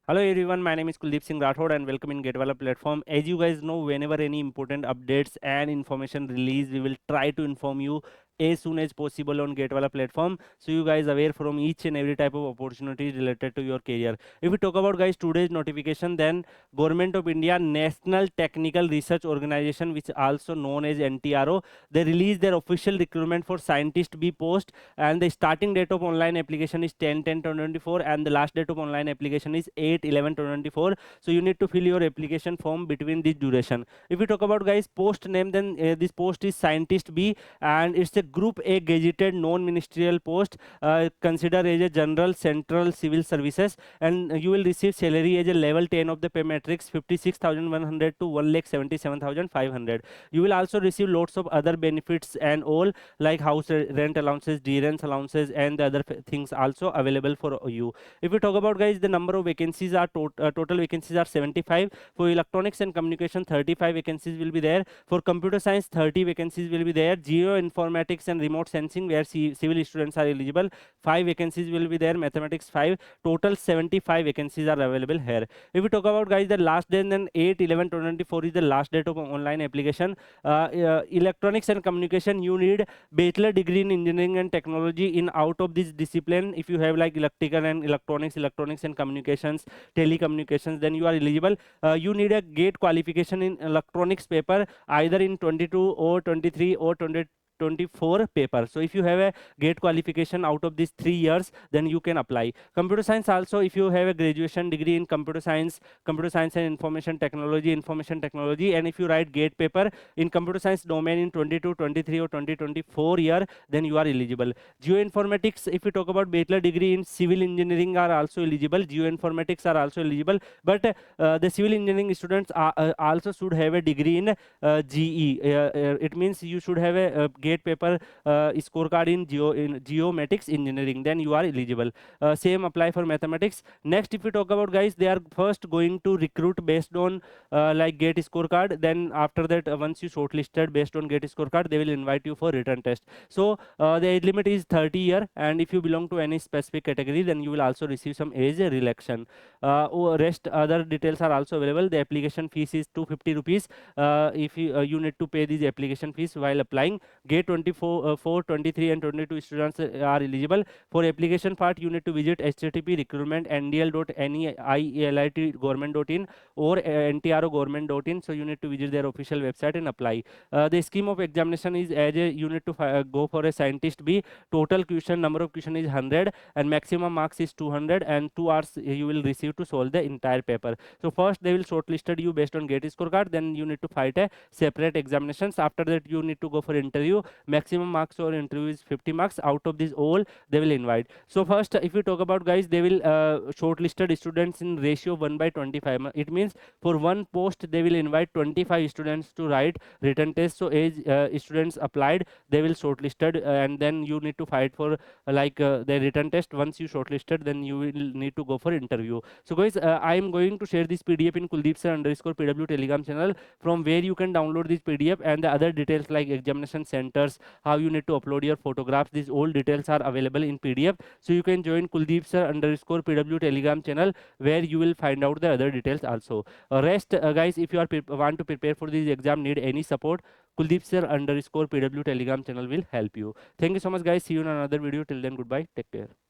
Hello everyone, my name is Kuldeep Singh Rathod and welcome in GetWala platform. As you guys know, whenever any important updates and information release, we will try to inform you as soon as possible on GetWala platform. So you guys aware from each and every type of opportunity related to your career. If we talk about guys today's notification, then Government of India National Technical Research Organization, which also known as NTRO, they released their official recruitment for scientist B post, and the starting date of online application is 10/10/2024 and the last date of online application is 8/11/2024. So you need to fill your application form between this duration. If we talk about guys post name, then this post is scientist B and it's a group A gazetted non-ministerial post, considered as a general central civil services, and you will receive salary as a level 10 of the pay matrix 56,100 to 1,77,500. You will also receive lots of other benefits and all, like house rent allowances, D-rent allowances, and the other things also available for you. If we talk about guys, the number of vacancies are total vacancies are 75. For electronics and communication, 35 vacancies will be there. For computer science, 30 vacancies will be there. Geo informatics and remote sensing, where civil students are eligible, 5 vacancies will be there. Mathematics 5. Total 75 vacancies are available here. If we talk about guys, the last day, then 8/11/2024 is the last date of online application. Electronics and communication, you need bachelor degree in engineering and technology in out of this discipline. If you have like electrical and electronics and communications, telecommunications, then you are eligible. You need a gate qualification in electronics paper either in 22 or 23 or 24 paper. So if you have a gate qualification out of these 3 years, then you can apply. Computer science also, if you have a graduation degree in computer science and information technology, and if you write gate paper in computer science domain in 22, 23 or 2024 year, then you are eligible. Geoinformatics, if you talk about bachelor degree in civil engineering, are also eligible. Geoinformatics are also eligible, but the civil engineering students also should have a degree in GE. It means you should have a gate paper scorecard in geomatics engineering, then you are eligible. Same apply for mathematics. Next, if you talk about guys, they are first going to recruit based on like gate scorecard. Then after that, once you shortlisted based on gate scorecard, they will invite you for written test. So the age limit is 30 year, and if you belong to any specific category, then you will also receive some age relaxation. Rest other details are also available. The application fees is 250 rupees. If you need to pay these application fees while applying. Gate 24, 4, 23 and 22 students are eligible. For application part, you need to visit http recruitment.neilit.government.in or ntro.government.in. So you need to visit their official website and apply. The scheme of examination is as a you need to go for a scientist B. Total question number of question is 100 and maximum marks is 200, and 2 hours you will receive to solve the entire paper. So first they will shortlisted you based on gate scorecard, then you need to fight a separate examinations. After that you need to go for interview. Maximum marks for interview is 50 marks. Out of this all they will invite. So first, if you talk about guys, they will shortlisted students in ratio 1/25. It means for one post they will invite 25 students to write written test. So as students applied, they will shortlisted, and then you need to fight for the written test. Once you shortlisted, then you will need to go for interview. So guys, I am going to share this PDF in Kuldeep sir underscore PW Telegram channel, from where you can download this PDF and the other details like examination centers, how you need to upload your photographs. These all details are available in PDF. So you can join Kuldeep sir underscore PW Telegram channel, where you will find out the other details also. Rest guys, if you are want to prepare for this exam, need any support, Kuldeep sir underscore PW Telegram channel will help you. Thank you so much guys. See you in another video. Till then, goodbye. Take care.